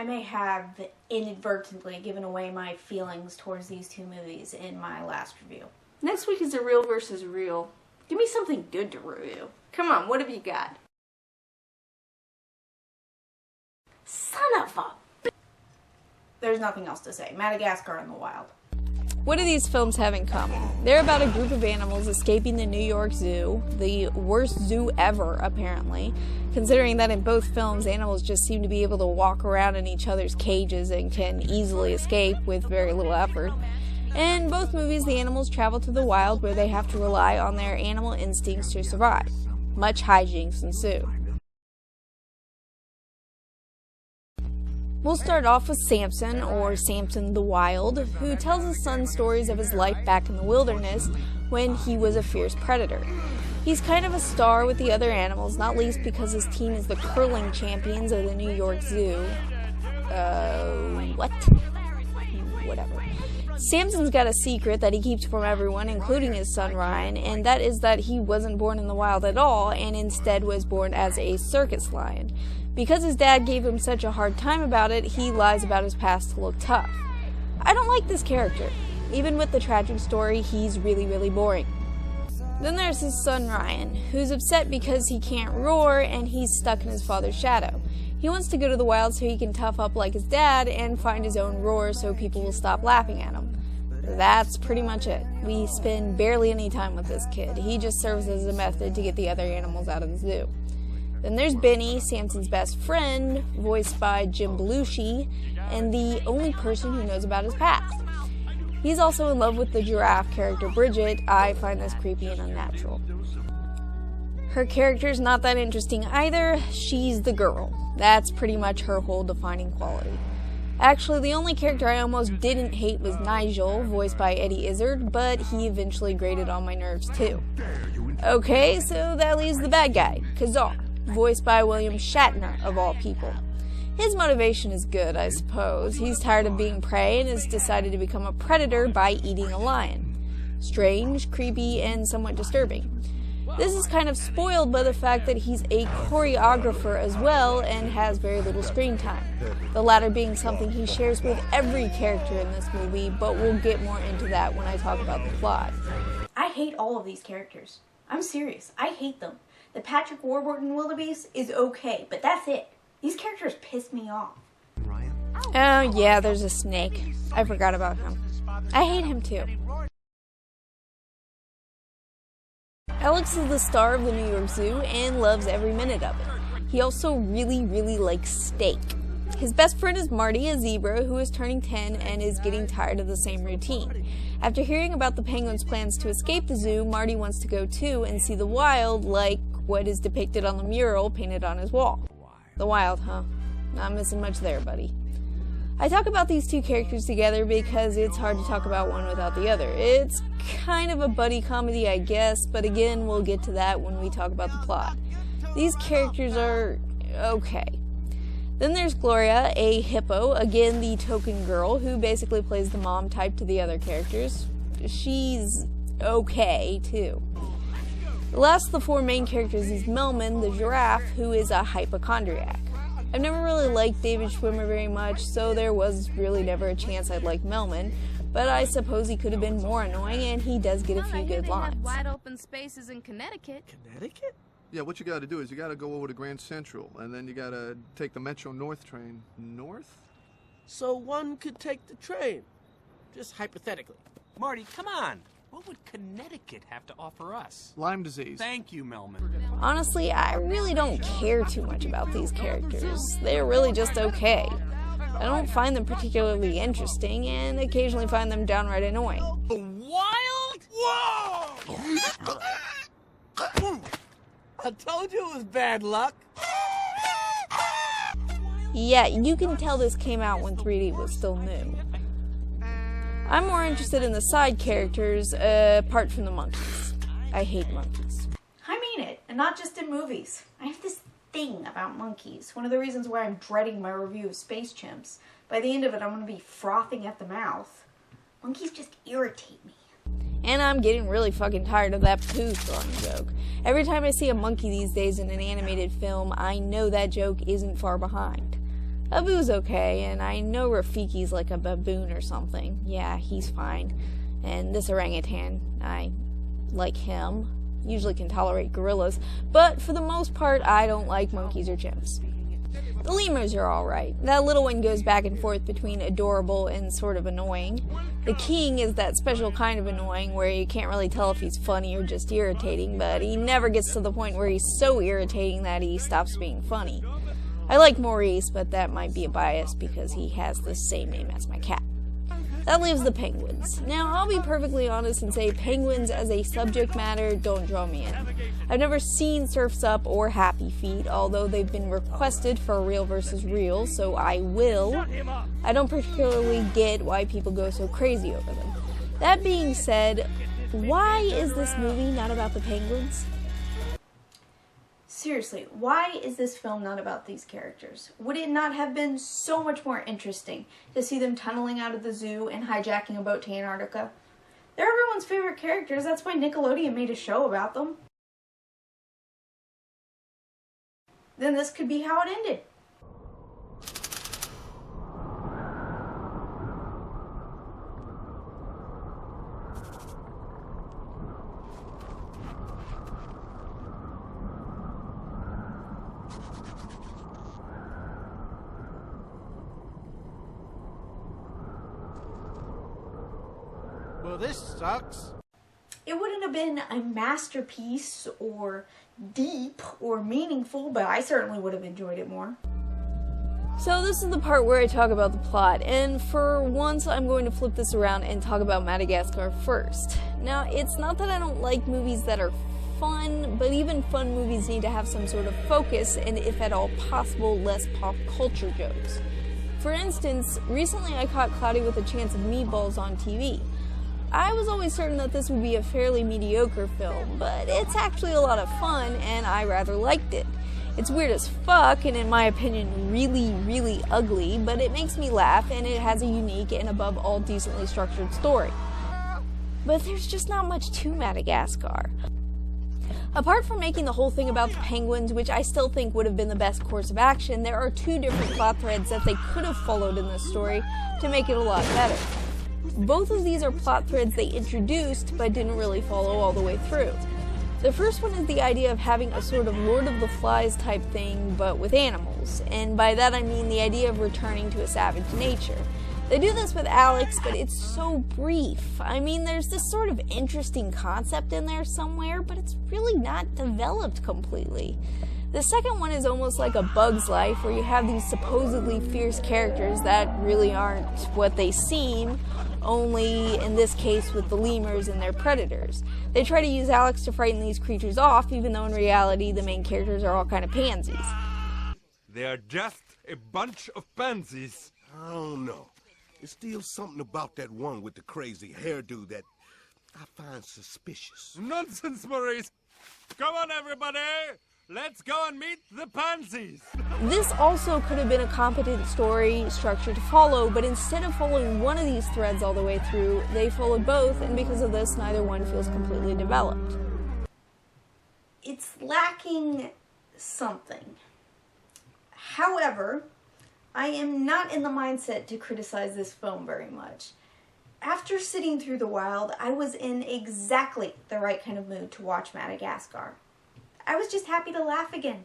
I may have inadvertently given away my feelings towards these two movies in my last review. Next week is a real versus real. Give me something good to review. Come on, what have you got? Son of a... There's nothing else to say. Madagascar in the wild. What do these films have in common? They're about a group of animals escaping the New York Zoo, the worst zoo ever, apparently, considering that in both films, animals just seem to be able to walk around in each other's cages and can easily escape with very little effort. In both movies, the animals travel to the wild where they have to rely on their animal instincts to survive. Much hijinks ensue. We'll start off with Samson, or Samson the Wild, who tells his son stories of his life back in the wilderness when he was a fierce predator. He's kind of a star with the other animals, not least because his team is the curling champions of the New York Zoo. Whatever. Samson's got a secret that he keeps from everyone, including his son Ryan, and that is that he wasn't born in the wild at all, and instead was born as a circus lion. Because his dad gave him such a hard time about it, he lies about his past to look tough. I don't like this character. Even with the tragic story, he's really, really boring. Then there's his son Ryan, who's upset because he can't roar and he's stuck in his father's shadow. He wants to go to the wild so he can tough up like his dad and find his own roar so people will stop laughing at him. That's pretty much it. We spend barely any time with this kid. He just serves as a method to get the other animals out of the zoo. Then there's Benny, Samson's best friend, voiced by Jim Belushi, and the only person who knows about his past. He's also in love with the giraffe character Bridget. I find this creepy and unnatural. Her character's not that interesting either. She's the girl. That's pretty much her whole defining quality. Actually, the only character I almost didn't hate was Nigel, voiced by Eddie Izzard, but he eventually grated on my nerves too. Okay, so that leaves the bad guy, Kazar, voiced by William Shatner, of all people. His motivation is good, I suppose. He's tired of being prey and has decided to become a predator by eating a lion. Strange, creepy, and somewhat disturbing. This is kind of spoiled by the fact that he's a choreographer as well and has very little screen time. The latter being something he shares with every character in this movie, but we'll get more into that when I talk about the plot. I hate all of these characters. I'm serious. I hate them. The Patrick Warburton wildebeest is okay, but that's it. These characters piss me off. Oh yeah, there's a snake. I forgot about him. I hate him too. Alex is the star of the New York Zoo and loves every minute of it. He also really, really likes steak. His best friend is Marty, a zebra who is turning 10 and is getting tired of the same routine. After hearing about the penguins' plans to escape the zoo, Marty wants to go too and see the wild, like what is depicted on the mural painted on his wall. The wild, huh? Not missing much there, buddy. I talk about these two characters together because it's hard to talk about one without the other. It's kind of a buddy comedy, I guess, but again, we'll get to that when we talk about the plot. These characters are okay. Then there's Gloria, a hippo, again the token girl, who basically plays the mom type to the other characters. She's okay, too. The last of the four main characters is Melman, the giraffe, who is a hypochondriac. I've never really liked David Schwimmer very much, so there was really never a chance I'd like Melman, but I suppose he could have been more annoying, and he does get a few good lines. Wide open spaces in Connecticut. Connecticut? Yeah, what you gotta do is you gotta go over to Grand Central, and then you gotta take the Metro North train. North? So one could take the train, just hypothetically. Marty, come on. What would Connecticut have to offer us? Lyme disease. Thank you, Melman. Honestly, I really don't care too much about these characters. They're really just okay. I don't find them particularly interesting, and occasionally find them downright annoying. Wild? Whoa! I told you it was bad luck. Yeah, you can tell this came out when 3D was still new. I'm more interested in the side characters, apart from the monkeys. I hate monkeys. I mean it, and not just in movies. I have this thing about monkeys. One of the reasons why I'm dreading my review of Space Chimps. By the end of it, I'm going to be frothing at the mouth. Monkeys just irritate me. And I'm getting really fucking tired of that poo throwing joke. Every time I see a monkey these days in an animated film, I know that joke isn't far behind. Abu's okay, and I know Rafiki's like a baboon or something. Yeah, he's fine. And this orangutan, I like him. Usually can tolerate gorillas, but for the most part, I don't like monkeys or chimps. The lemurs are alright. That little one goes back and forth between adorable and sort of annoying. The king is that special kind of annoying where you can't really tell if he's funny or just irritating, but he never gets to the point where he's so irritating that he stops being funny. I like Maurice, but that might be a bias because he has the same name as my cat. That leaves the penguins. Now, I'll be perfectly honest and say penguins as a subject matter don't draw me in. I've never seen Surf's Up or Happy Feet, although they've been requested for Real versus Real, so I will. I don't particularly get why people go so crazy over them. That being said, why is this movie not about the penguins? Seriously, why is this film not about these characters? Would it not have been so much more interesting to see them tunneling out of the zoo and hijacking a boat to Antarctica? They're everyone's favorite characters, that's why Nickelodeon made a show about them. Then this could be how it ended. Well, this sucks. It wouldn't have been a masterpiece or deep or meaningful, but I certainly would have enjoyed it more. So this is the part where I talk about the plot, and for once I'm going to flip this around and talk about Madagascar first. Now, it's not that I don't like movies that are fun, but even fun movies need to have some sort of focus and, if at all possible, less pop culture jokes. For instance, recently I caught Cloudy with a Chance of Meatballs on TV. I was always certain that this would be a fairly mediocre film, but it's actually a lot of fun, and I rather liked it. It's weird as fuck, and in my opinion, really, really ugly, but it makes me laugh, and it has a unique and above all decently structured story. But there's just not much to Madagascar. Apart from making the whole thing about the penguins, which I still think would have been the best course of action, there are two different plot threads that they could have followed in this story to make it a lot better. Both of these are plot threads they introduced but didn't really follow all the way through. The first one is the idea of having a sort of Lord of the Flies type thing but with animals, and by that I mean the idea of returning to a savage nature. They do this with Alex, but it's so brief. I mean, there's this sort of interesting concept in there somewhere, but it's really not developed completely. The second one is almost like A Bug's Life, where you have these supposedly fierce characters that really aren't what they seem, only in this case with the lemurs and their predators. They try to use Alex to frighten these creatures off, even though in reality the main characters are all kind of pansies. They are just a bunch of pansies. I don't know. There's still something about that one with the crazy hairdo that I find suspicious. Nonsense, Maurice. Come on, everybody. Let's go and meet the pansies. This also could have been a competent story structure to follow, but instead of following one of these threads all the way through, they followed both, and because of this, neither one feels completely developed. It's lacking something. However, I am not in the mindset to criticize this film very much. After sitting through The Wild, I was in exactly the right kind of mood to watch Madagascar. I was just happy to laugh again.